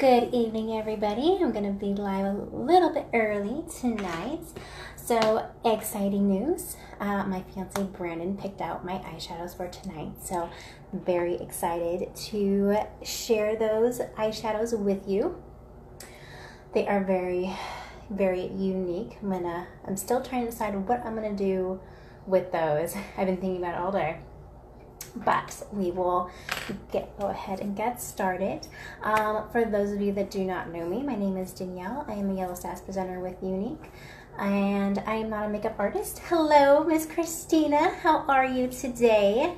Good evening, everybody. I'm going to be live a little bit early tonight. So, exciting news. My fiance Brandon picked out my eyeshadows for tonight. So, very excited to share those eyeshadows with you. They are very, very unique. I'm still trying to decide what I'm going to do with those. I've been thinking about it all day. But we will go ahead and get started. For those of you that do not know me, my name is Danielle. I am a Yellow Sass presenter with Younique, and I am not a makeup artist. Hello, Miss Christina. How are you today?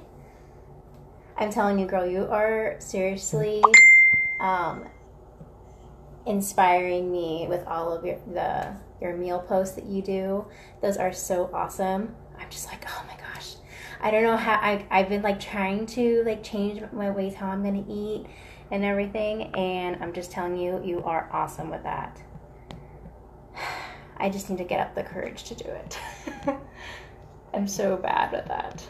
I'm telling you, girl, you are seriously inspiring me with all of your meal posts that you do. Those are so awesome. I'm just like, oh my gosh. I don't know how I've been like trying to like change my ways how I'm gonna eat and everything, and I'm just telling you, you are awesome with that. I just need to get up the courage to do it. I'm so bad at that.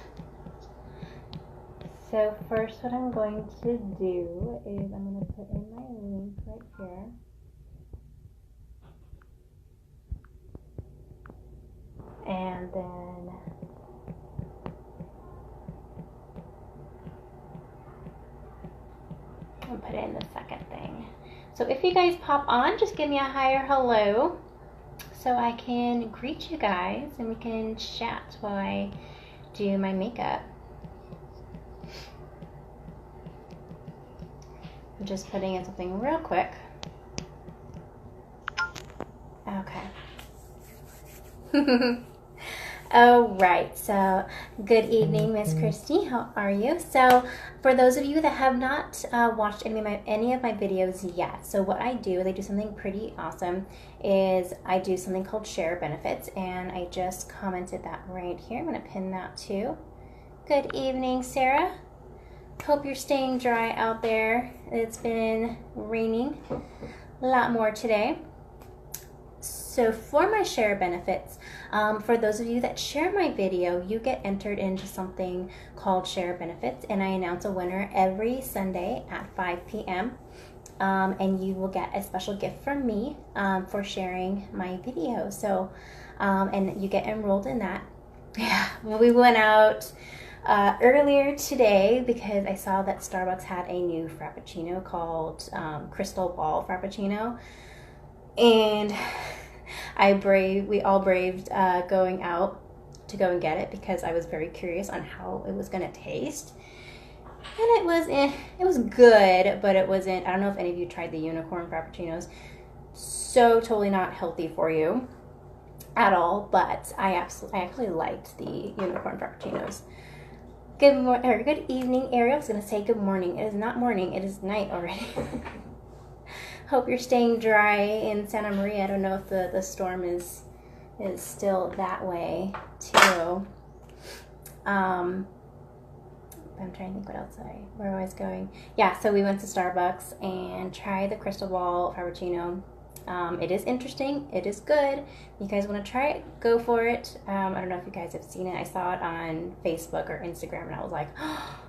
So first what I'm going to do is I'm going to put in my link right here. And then I'll put in the second thing. So if you guys pop on, just give me a hi or hello so I can greet you guys and we can chat while I do my makeup. I'm just putting in something real quick. Okay. All right, so good evening, Miss Christy. How are you? So for those of you that have not watched any of my videos yet, so what I do is I do something pretty awesome. Is I do something called share benefits, and I just commented that right here. I'm going to pin that too. Good evening, Sarah. Hope you're staying dry out there. It's been raining a lot more today. So for my share benefits, for those of you that share my video, you get entered into something called share benefits, and I announce a winner every Sunday at 5 p.m. And you will get a special gift from me for sharing my video. So, and you get enrolled in that. Yeah, we went out earlier today because I saw that Starbucks had a new Frappuccino called Crystal Ball Frappuccino, and we all braved going out to go and get it because I was very curious on how it was going to taste. And it was good, but it wasn't, I don't know if any of you tried the unicorn frappuccinos. So totally not healthy for you at all, but I actually liked the unicorn frappuccinos. Good evening, Ariel. I was going to say good morning. It is not morning, it is night already. Hope you're staying dry in Santa Maria. I don't know if the storm is still that way too. I'm trying to think where I was going. Yeah, so we went to Starbucks and tried the Crystal Ball Frappuccino. It is interesting. It is good. You guys want to try it? Go for it. I don't know if you guys have seen it. I saw it on Facebook or Instagram, and I was like, oh,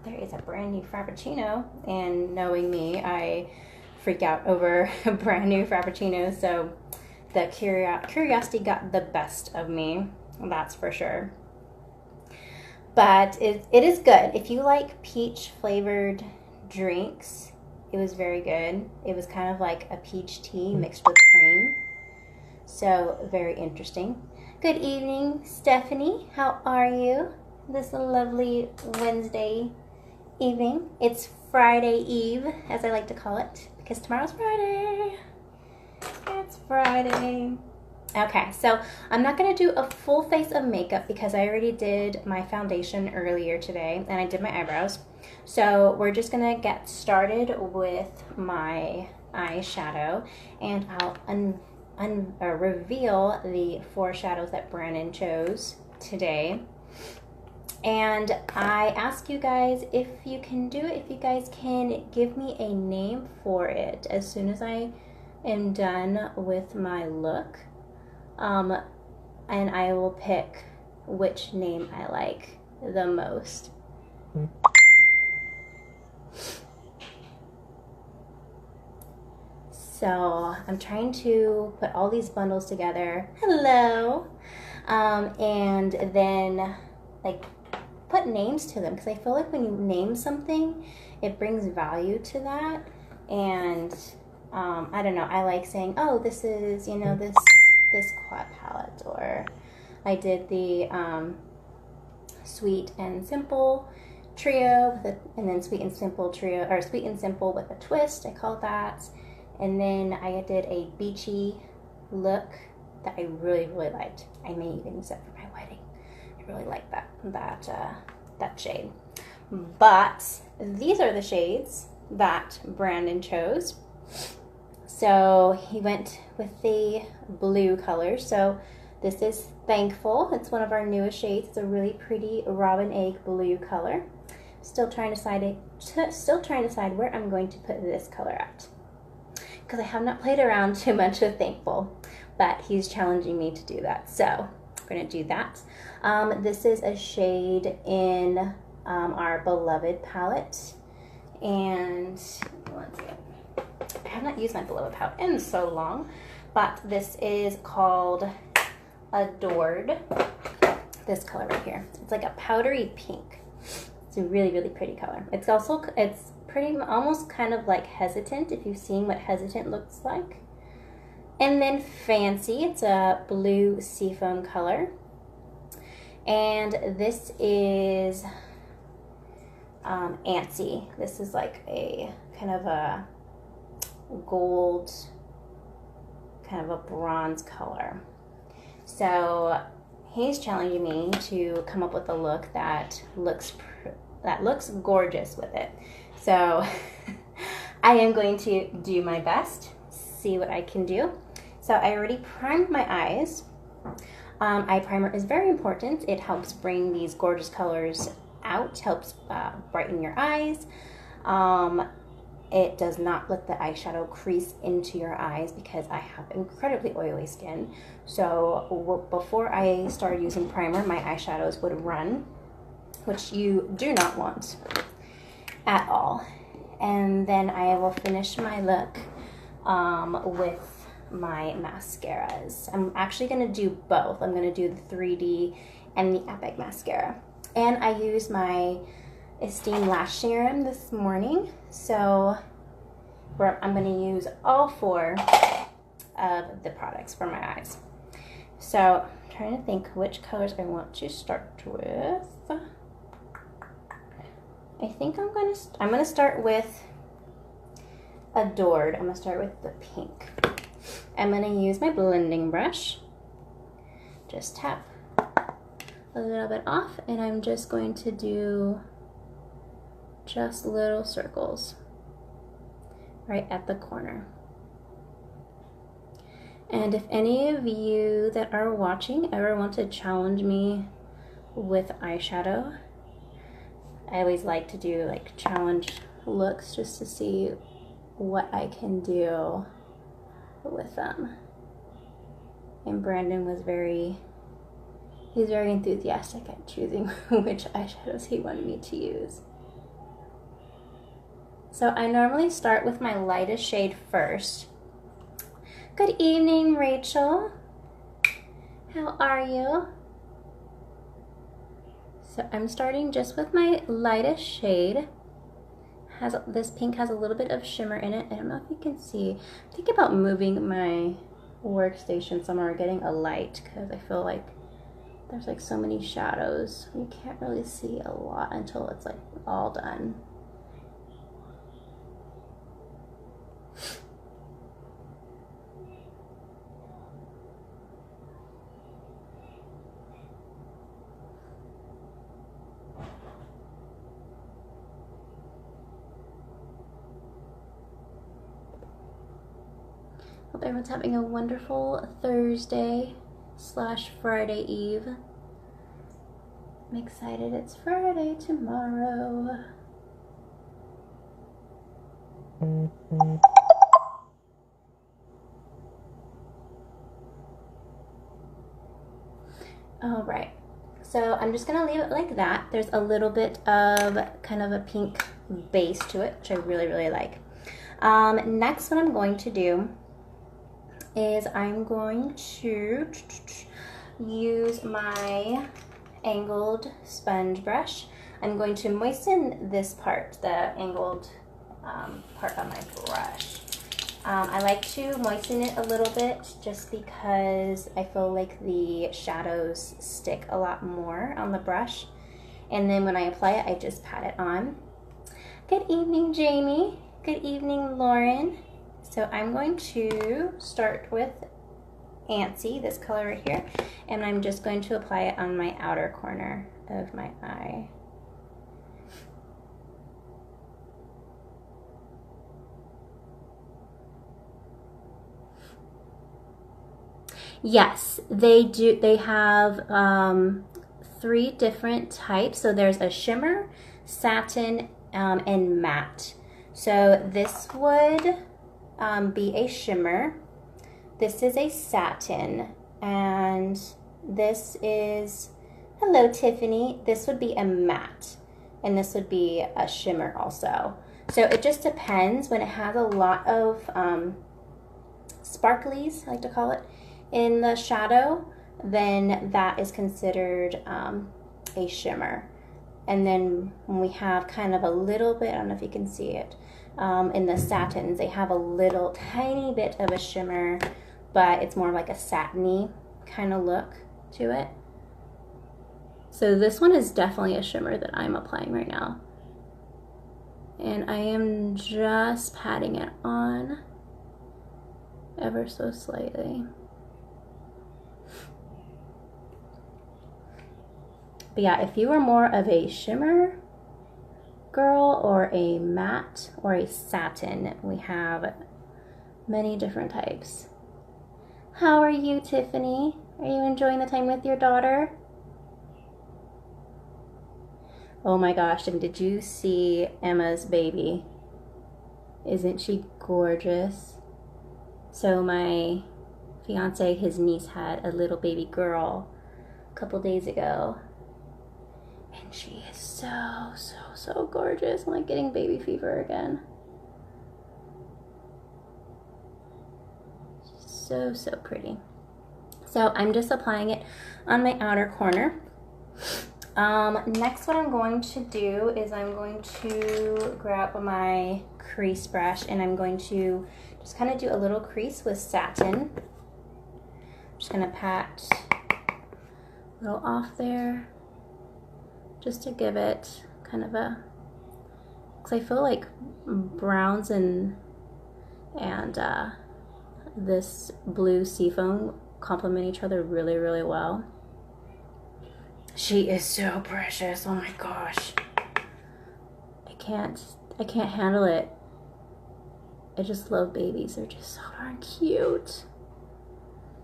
there is a brand new Frappuccino. And knowing me, I freak out over a brand new Frappuccino. So the curiosity got the best of me. That's for sure. But it is good. If you like peach flavored drinks, it was very good. It was kind of like a peach tea mixed with cream. So very interesting. Good evening, Stephanie. How are you? This lovely Wednesday evening. It's Friday Eve, as I like to call it, because tomorrow's Friday. It's Friday. Okay, so I'm not going to do a full face of makeup because I already did my foundation earlier today, and I did my eyebrows. So we're just going to get started with my eyeshadow, and I'll reveal the 4 shadows that Brandon chose today. And I ask you guys if you can do it, if you guys can give me a name for it as soon as I am done with my look. And I will pick which name I like the most. So I'm trying to put all these bundles together. Hello. And then like put names to them, because I feel like when you name something, it brings value to that. And I don't know, I like saying, oh, this is, you know, this quad palette, or I did the sweet and simple trio with and then sweet and simple trio, or sweet and simple with a twist, I call that. And then I did a beachy look that I really liked. I may even use it for my wedding. I really like that shade. But these are the shades that Brandon chose. So he went with the blue color. So this is Thankful. It's one of our newest shades. It's a really pretty robin egg blue color. Still trying to decide where I'm going to put this color at, because I have not played around too much with Thankful, but he's challenging me to do that. So I'm going to do that. This is a shade in our Beloved palette. And I have not used my Beloved palette in so long, but this is called Adored. This color right here. It's like a powdery pink. It's a really pretty color. It's pretty almost kind of like Hesitant, if you've seen what Hesitant looks like. And then Fancy, it's a blue seafoam color. And this is Antsy. This is like a kind of a gold, kind of a bronze color. So he's challenging me to come up with a look that looks gorgeous with it. So I am going to do my best, see what I can do. So I already primed my eyes. Eye primer is very important. It helps bring these gorgeous colors out, helps brighten your eyes. It does not let the eyeshadow crease into your eyes, because I have incredibly oily skin. So before I started using primer, my eyeshadows would run, which you do not want at all. And then I will finish my look with my mascaras. I'm actually going to do both. I'm going to do the 3D and the Epic mascara. And I used my Esteem Lash Serum this morning. So I'm going to use all 4 of the products for my eyes. So I'm trying to think which colors I want to start with. I think I'm going to start with Adored. I'm going to start with the pink. I'm going to use my blending brush. Just tap a little bit off, and I'm just going to do just little circles right at the corner. And if any of you that are watching ever want to challenge me with eyeshadow, I always like to do like challenge looks just to see what I can do with them. And Brandon was he's very enthusiastic at choosing which eyeshadows he wanted me to use. So I normally start with my lightest shade first. Good evening, Rachel. How are you? So I'm starting just with my lightest shade. This pink has a little bit of shimmer in it. I don't know if you can see. I'm thinking about moving my workstation somewhere, getting a light, because I feel like there's like so many shadows. You can't really see a lot until it's like all done. Hope everyone's having a wonderful Thursday/Friday Eve. I'm excited it's Friday tomorrow. All right, so I'm just gonna leave it like that. There's a little bit of kind of a pink base to it, which I really like. Next, what I'm going to do is I'm going to use my angled sponge brush. I'm going to moisten this part, the angled part on my brush. I like to moisten it a little bit just because I feel like the shadows stick a lot more on the brush. And then when I apply it, I just pat it on. Good evening, Jamie. Good evening, Lauren. So I'm going to start with Antsy, this color right here, and I'm just going to apply it on my outer corner of my eye. Yes, they do. They have 3 different types. So there's a shimmer, satin, and matte. So this would be a shimmer. This is a satin, and this is, hello Tiffany, this would be a matte, and this would be a shimmer also. So it just depends. When it has a lot of sparklies, I like to call it, in the shadow, then that is considered a shimmer. And then when we have kind of a little bit, I don't know if you can see it, in the satins, they have a little tiny bit of a shimmer, but it's more like a satiny kind of look to it. So this one is definitely a shimmer that I'm applying right now. And I am just patting it on ever so slightly. But yeah, if you are more of a shimmer girl or a matte or a satin, we have many different types. How are you, Tiffany? Are you enjoying the time with your daughter? Oh my gosh, and did you see Emma's baby? Isn't she gorgeous? So my fiance, his niece, had a little baby girl a couple days ago. And she is so gorgeous. I'm like getting baby fever again. She's so pretty. So I'm just applying it on my outer corner. Next, what I'm going to do is I'm going to grab my crease brush and I'm going to just kind of do a little crease with satin. I'm just gonna pat a little off there, just to give it kind of a, because I feel like browns and this blue seafoam complement each other really well. She is so precious. Oh my gosh. I can't handle it. I just love babies. They're just so darn cute.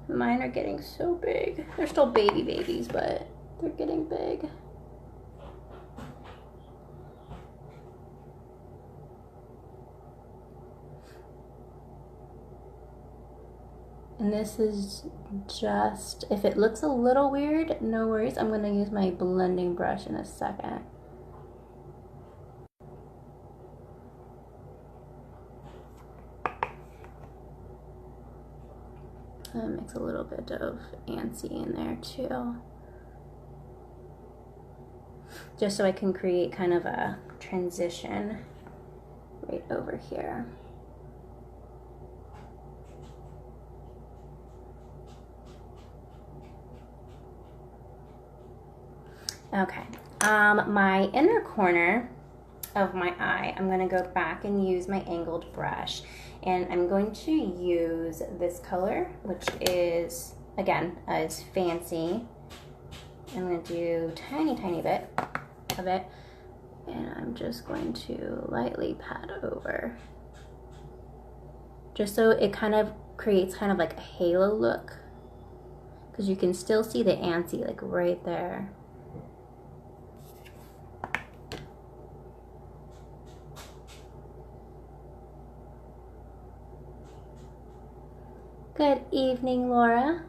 Mine are getting so big. They're still babies, but they're getting big. And this is just, if it looks a little weird, no worries. I'm going to use my blending brush in a second. Mix a little bit of Antsy in there too. Just so I can create kind of a transition right over here. Okay, my inner corner of my eye, I'm going to go back and use my angled brush, and I'm going to use this color, which is, again, is Fancy. I'm going to do tiny bit of it, and I'm just going to lightly pat over, just so it kind of creates kind of like a halo look, because you can still see the Antsy like right there. Good evening, Laura.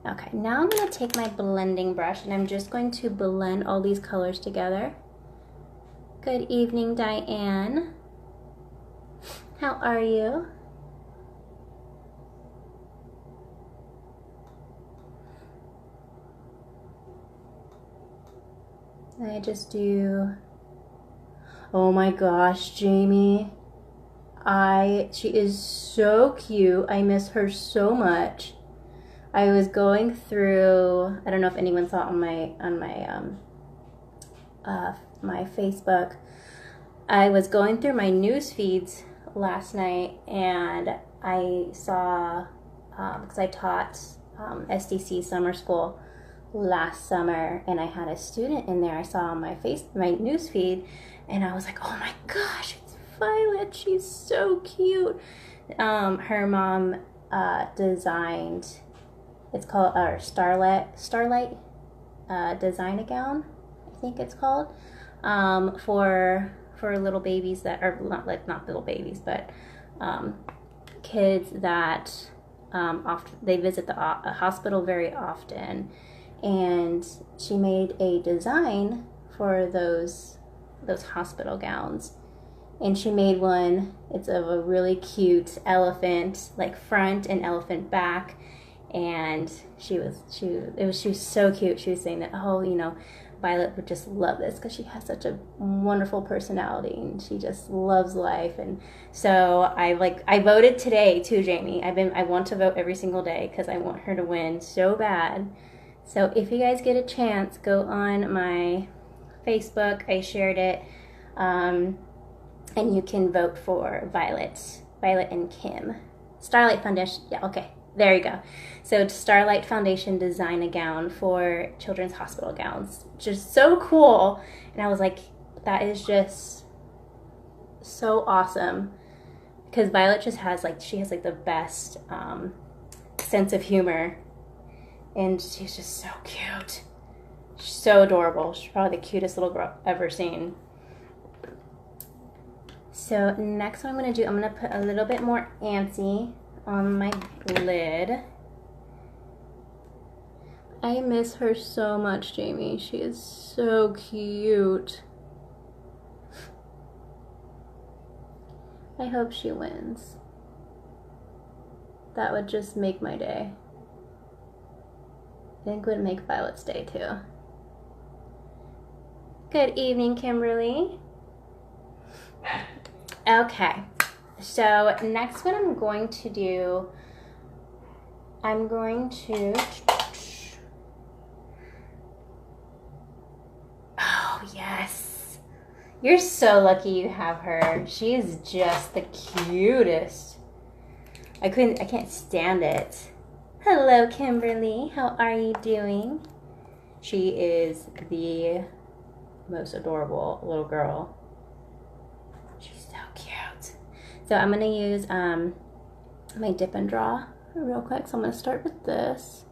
Okay, Okay, now I'm going to take my blending brush and I'm just going to blend all these colors together. Good evening, Diane. How are you? I just do, oh my gosh, Jamie. She is so cute. I miss her so much. I was going through, I don't know if anyone saw on my Facebook. I was going through my news feeds last night and I saw, because I taught SDC summer school last summer, and I had a student in there I saw on my news feed, and I was like, oh my gosh, it's Violet, she's so cute. Her mom designed, it's called Starlight design a gown, I think it's called, for little babies that are not little babies, but kids that they visit the hospital very often. And she made a design for those hospital gowns, and she made one. It's of a really cute elephant, like front and elephant back, and she was so cute. She was saying that, oh, you know, Violet would just love this because she has such a wonderful personality and she just loves life. And so I voted today too, Jamie. I want to vote every single day because I want her to win so bad. So if you guys get a chance, go on my Facebook. I shared it, and you can vote for Violet and Kim. Starlight Foundation. Yeah, okay, there you go. So Starlight Foundation design a gown for children's hospital gowns. Just so cool. And I was like, that is just so awesome. Because Violet just has the best sense of humor. And she's just so cute. She's so adorable. She's probably the cutest little girl ever seen. So next what I'm going to do, I'm going to put a little bit more Antsy on my lid. I miss her so much, Jamie. She is so cute. I hope she wins. That would just make my day. I think it would make Violet's day too. Good evening, Kimberly. Okay, so next what I'm going to do, I'm going to, oh yes, you're so lucky you have her. She is just the cutest. I can't stand it. Hello, Kimberly. How are you doing? She is the most adorable little girl. She's so cute. So I'm going to use my dip and draw real quick. So I'm going to start with this.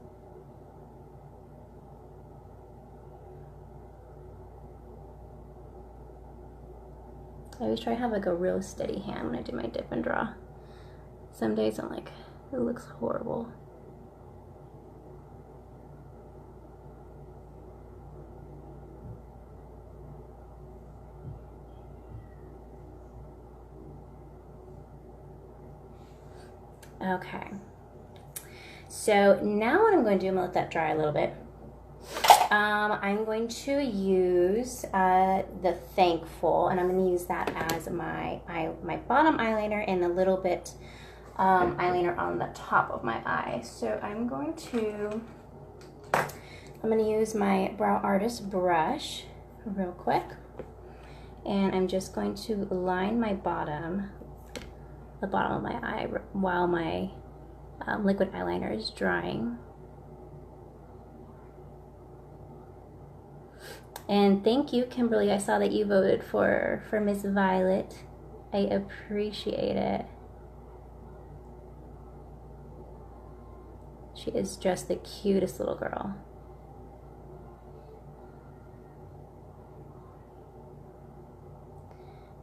I always try to have like a real steady hand when I do my dip and draw. Some days I'm like, it looks horrible. Okay, so now what I'm going to do, I'm going to let that dry a little bit. I'm going to use the Thankful, and I'm going to use that as my bottom eyeliner and a little bit eyeliner on the top of my eye. So I'm going to use my Brow Artist brush real quick, and I'm just going to line my the bottom of my eye while my liquid eyeliner is drying. And thank you, Kimberly. I saw that you voted for Miss Violet. I appreciate it. She is just the cutest little girl.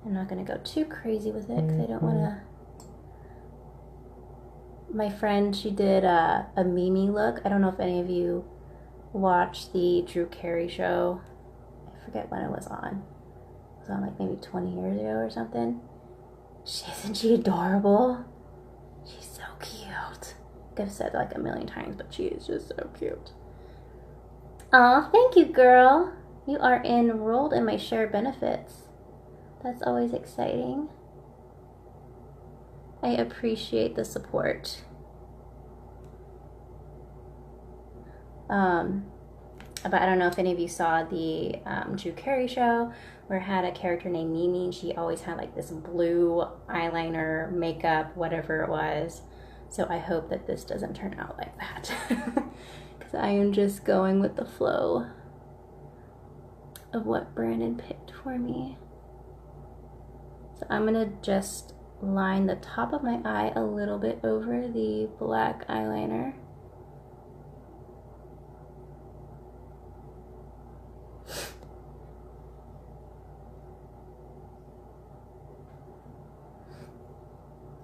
I'm not going to go too crazy with it because I don't want to my friend, she did a Mimi look. I don't know if any of you watched the Drew Carey show. I forget when it was on. It was on like maybe 20 years ago or something. Isn't she adorable? She's so cute. I've said it like a million times, but she is just so cute. Aw, thank you, girl. You are enrolled in my share benefits. That's always exciting. I appreciate the support. But I don't know if any of you saw the Drew Carey show where it had a character named Mimi. She always had like this blue eyeliner, makeup, whatever it was. So I hope that this doesn't turn out like that. Because I am just going with the flow of what Brandon picked for me. So I'm going to just line the top of my eye a little bit over the black eyeliner.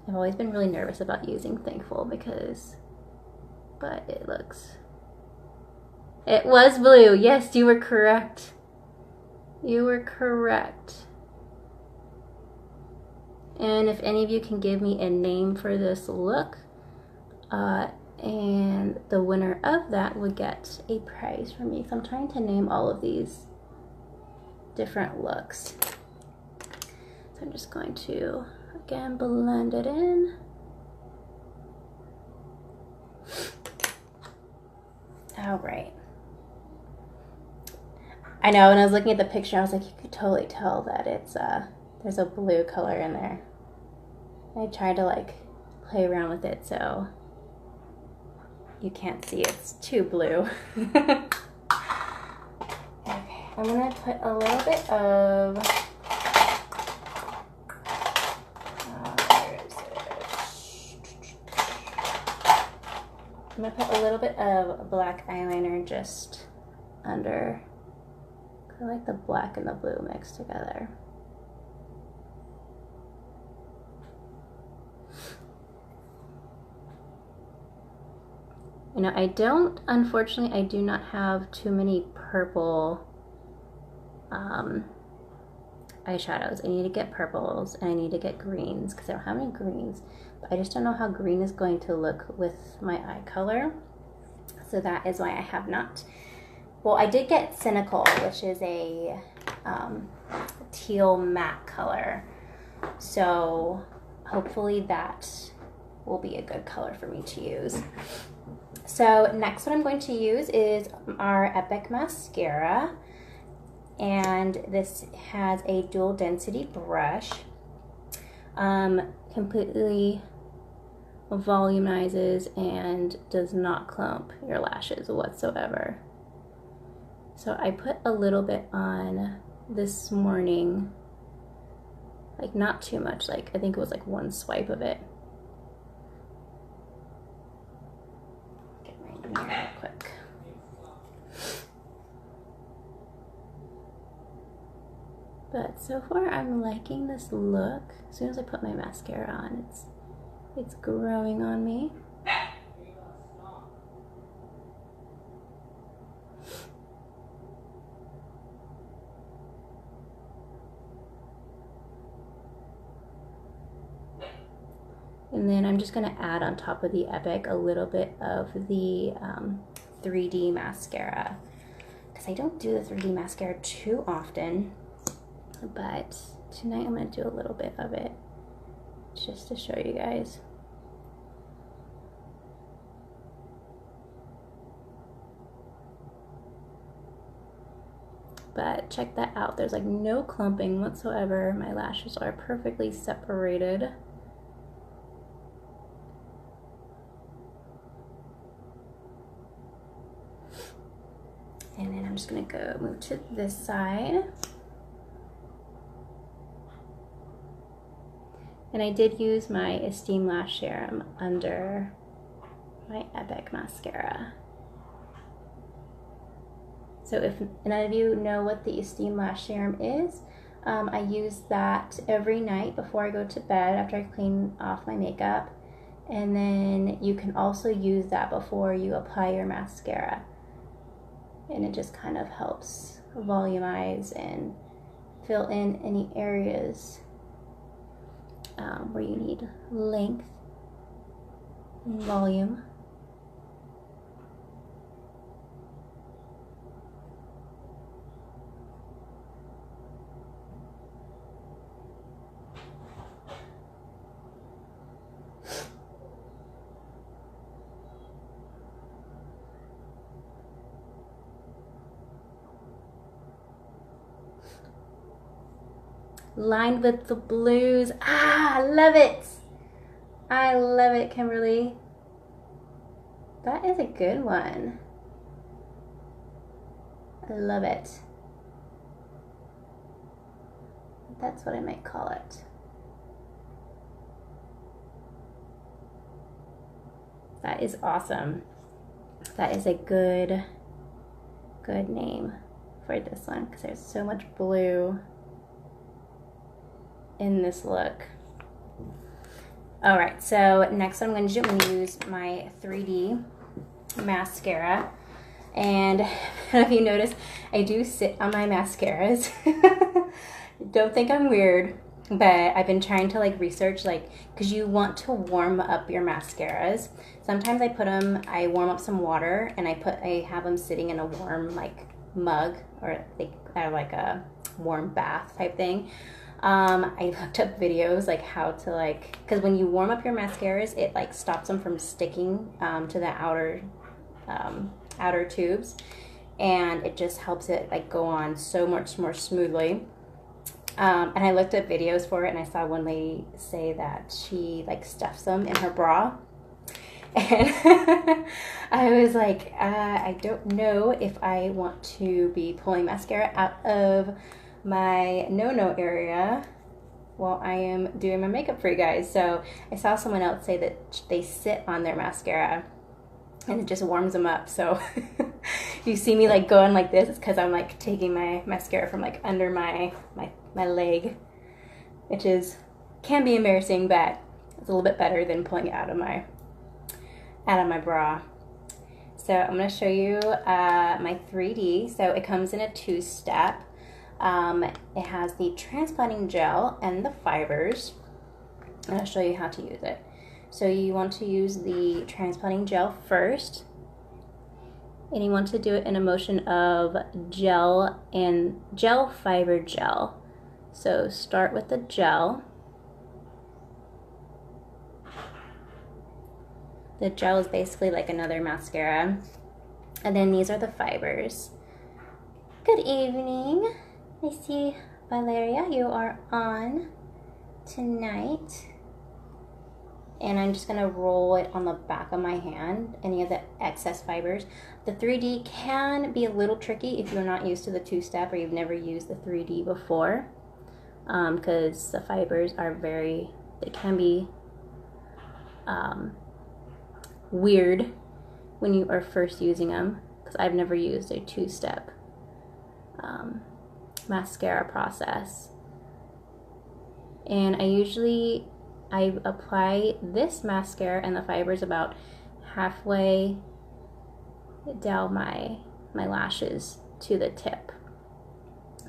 I've always been really nervous about using Thankful but it looks... It was blue. Yes, you were correct. You were correct. And if any of you can give me a name for this look, and the winner of that would get a prize from me. So I'm trying to name all of these different looks. So I'm just going to, again, blend it in. All right. I know when I was looking at the picture, I was like, you could totally tell that it's, there's a blue color in there. I tried to like play around with it so you can't see it's too blue. Okay, I'm gonna put a little bit of, where is it? I'm gonna put a little bit of black eyeliner just under. I like the black and the blue mixed together. You know, unfortunately, I do not have too many purple eyeshadows. I need to get purples and I need to get greens because I don't have any greens. But I just don't know how green is going to look with my eye color. So that is why I have not. Well, I did get Cynical, which is a teal matte color. So hopefully that will be a good color for me to use. So next what I'm going to use is our Epic mascara, and this has a dual density brush. Completely volumizes and does not clump your lashes whatsoever. So I put a little bit on this morning, like not too much, like I think it was like one swipe of it. Real quick. But so far I'm liking this look. As soon as I put my mascara on, it's growing on me. And then I'm just going to add on top of the Epic a little bit of the 3D mascara. Because I don't do the 3D mascara too often. But tonight I'm going to do a little bit of it. Just to show you guys. But check that out. There's like no clumping whatsoever. My lashes are perfectly separated. And then I'm just gonna go move to this side. And I did use my Esteem Lash Serum under my Epic mascara. So if none of you know what the Esteem Lash Serum is, I use that every night before I go to bed after I clean off my makeup. And then you can also use that before you apply your mascara. And it just kind of helps volumize and fill in any areas where you need length and volume. Lined with the blues. Ah, I love it. I love it, Kimberly. That is a good one. I love it. That's what I might call it. That is awesome. That is a good name for this one because there's so much blue in this look. All right, so next what I'm going to do, I'm going to use my 3D mascara. And if you notice, I do sit on my mascaras. Don't think I'm weird, but I've been trying to like research, like, because you want to warm up your mascaras. Sometimes I warm up some water and I have them sitting in a warm like mug or like a warm bath type thing. I looked up videos like how to like, because when you warm up your mascaras, it like stops them from sticking to the outer tubes, and it just helps it like go on so much more smoothly. And I looked up videos for it, and I saw one lady say that she like stuffs them in her bra. And I was like, I don't know if I want to be pulling mascara out of my no-no area while I am doing my makeup for you guys. So I saw someone else say that they sit on their mascara and it just warms them up. So you see me like going like this, it's because I'm like taking my mascara from like under my leg, which can be embarrassing, but it's a little bit better than pulling it out of my bra. So I'm going to show you my 3D. So it comes in a 2-step. It has the transplanting gel and the fibers. And I'll show you how to use it. So you want to use the transplanting gel first, and you want to do it in a motion of gel and gel, fiber, gel. So start with the gel. The gel is basically like another mascara. And then these are the fibers. Good evening. I see, Valeria, you are on tonight. And I'm just gonna roll it on the back of my hand, any of the excess fibers. The 3D can be a little tricky if you're not used to the 2-step or you've never used the 3D before, because the fibers are they can be weird when you are first using them, because I've never used a 2-step mascara process. And I apply this mascara and the fibers about halfway down my lashes to the tip.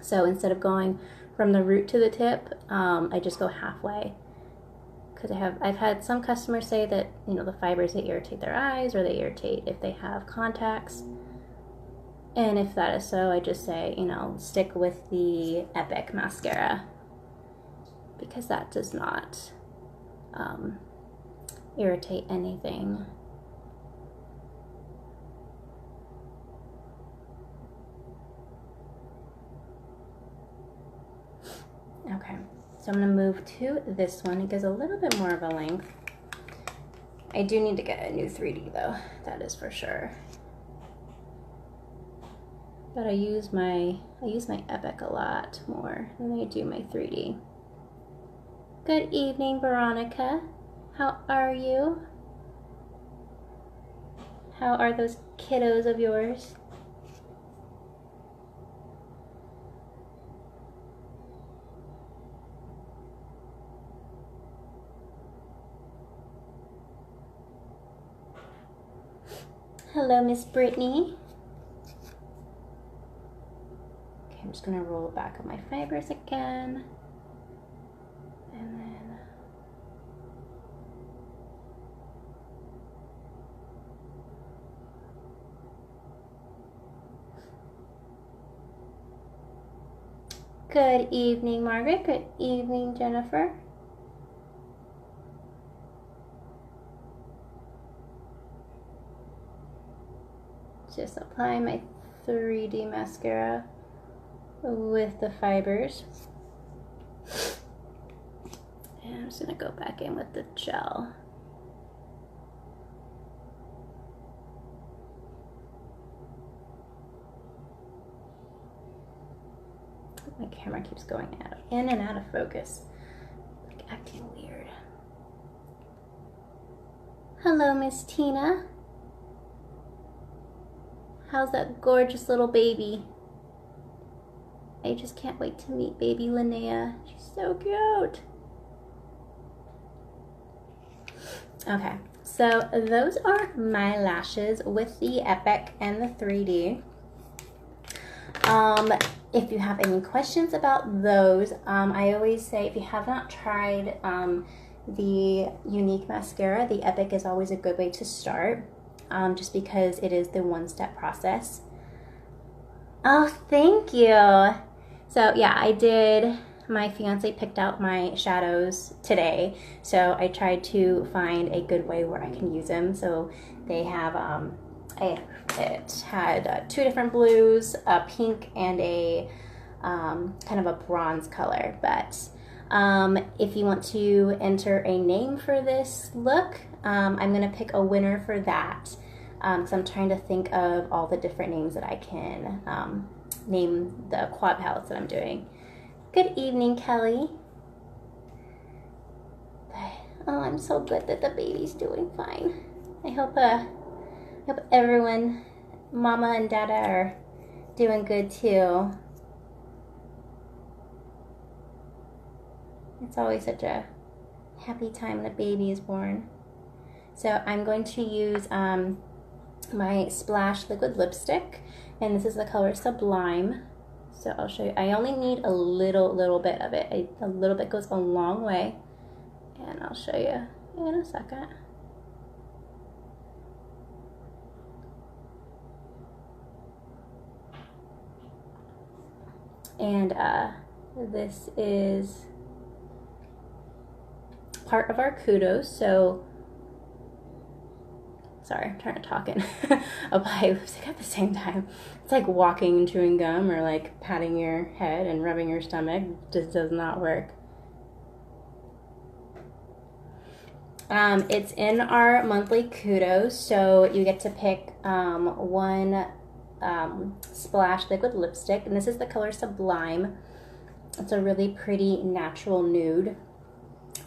So instead of going from the root to the tip, I just go halfway. Because I've had some customers say that, you know, the fibers, they irritate their eyes, or they irritate if they have contacts. And if that is so, I just say, you know, stick with the Epic mascara, because that does not irritate anything. Okay, so I'm going to move to this one. It gives a little bit more of a length. I do need to get a new 3D though, that is for sure. But I use my Epic a lot more than I do my 3D. Good evening, Veronica. How are you? How are those kiddos of yours? Hello, Miss Brittany. Okay, I'm just gonna roll back on my fibers again. And then good evening, Margaret. Good evening, Jennifer. Just apply my 3D mascara with the fibers. And I'm just gonna go back in with the gel. My camera keeps going in and out of focus, like acting weird. Hello, Miss Tina. How's that gorgeous little baby? I just can't wait to meet baby Linnea. She's so cute. Okay, so those are my lashes with the Epic and the 3D. If you have any questions about those, I always say if you have not tried the Younique mascara, the Epic is always a good way to start, just because it is the one-step process. Oh, thank you. So yeah, I did, my fiance picked out my shadows today, so I tried to find a good way where I can use them. So they have, it had 2 different blues, a pink and a kind of a bronze color. But if you want to enter a name for this look, I'm going to pick a winner for that, because I'm trying to think of all the different names that I can name the quad palettes that I'm doing. Good evening, Kelly. Oh, I'm so glad that the baby's doing fine. I hope everyone, Mama and Dada, are doing good too. It's always such a happy time when a baby is born. So I'm going to use my Splash liquid lipstick, and this is the color Sublime. So I'll show you. I only need a little bit of it. A little bit goes a long way, and I'll show you in a second. And this is part of our kudos. So sorry, I'm trying to talk and apply lipstick at the same time. It's like walking and chewing gum, or like patting your head and rubbing your stomach. It just does not work. It's in our monthly kudos, so you get to pick one Splash liquid lipstick, and this is the color Sublime. It's a really pretty natural nude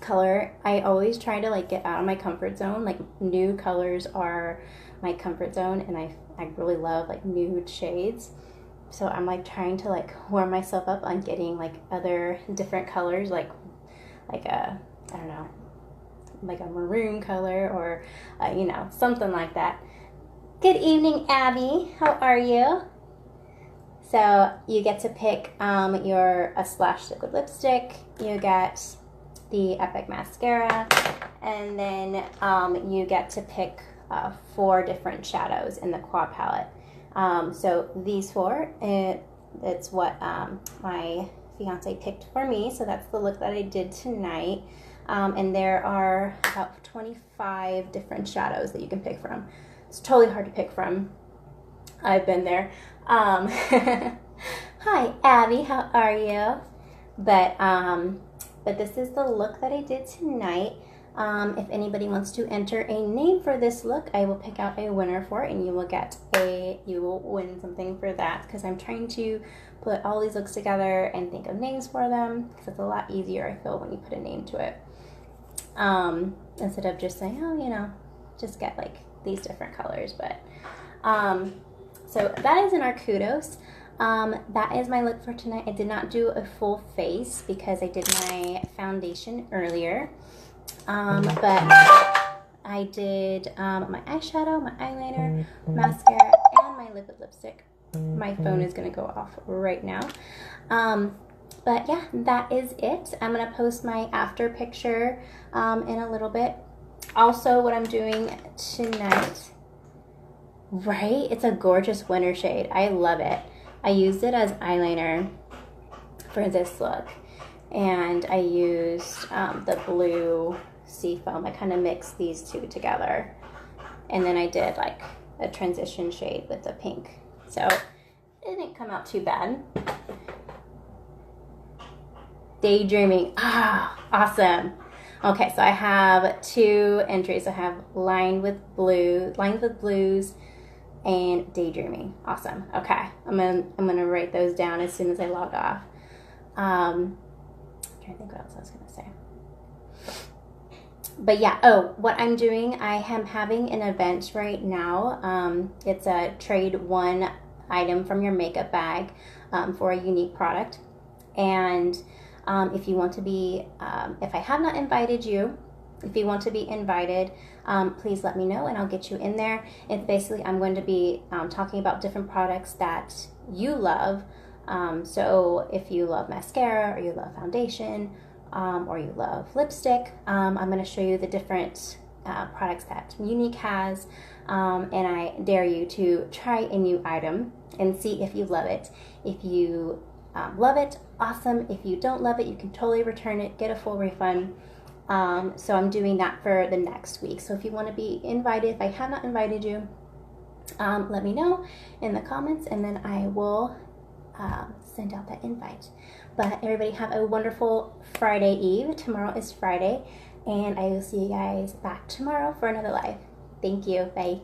color. I always try to like get out of my comfort zone. Like, nude colors are my comfort zone, and I really love like nude shades. So I'm like trying to like warm myself up on getting like other different colors, like a, I don't know, like a maroon color, or you know, something like that. Good evening, Abby. How are you? So you get to pick a Splash liquid lipstick. You get the Epic mascara, and then you get to pick 4 different shadows in the quad palette. So these 4, it's what my fiance picked for me. So that's the look that I did tonight. And there are about 25 different shadows that you can pick from. It's totally hard to pick from. I've been there. Hi, Abby. How are you? But this is the look that I did tonight. If anybody wants to enter a name for this look, I will pick out a winner for it, and you will win something for that, because I'm trying to put all these looks together and think of names for them, because it's a lot easier, I feel, when you put a name to it. Instead of just saying, oh, you know, just get like these different colors. But so that is in our kudos. That is my look for tonight. I did not do a full face because I did my foundation earlier. But I did my eyeshadow, my eyeliner, mascara, and my liquid lipstick. My phone is going to go off right now. But yeah, that is it. I'm going to post my after picture in a little bit. Also, what I'm doing tonight, right? It's a gorgeous winter shade. I love it. I used it as eyeliner for this look. And I used the blue Seafoam. I kind of mixed these two together. And then I did like a transition shade with the pink. So it didn't come out too bad. Daydreaming. Ah, awesome. Okay, so I have 2 entries. I have lined with blues, and Daydreaming. Awesome. Okay, I'm gonna write those down as soon as I log off. I'm trying to think what else I was gonna say. But yeah, oh, what I'm doing, I am having an event right now. It's a trade 1 item from your makeup bag for a Younique product. And if you want to be, if I have not invited you, if you want to be invited, please let me know and I'll get you in there. It's basically, I'm going to be talking about different products that you love. So if you love mascara or you love foundation or you love lipstick, I'm going to show you the different products that Younique has. And I dare you to try a new item and see if you love it. If you love it, awesome. If you don't love it, you can totally return it, get a full refund. So I'm doing that for the next week. So if you want to be invited, if I have not invited you, let me know in the comments and then I will send out that invite. But everybody have a wonderful Friday Eve. Tomorrow is Friday and I will see you guys back tomorrow for another live. Thank you. Bye.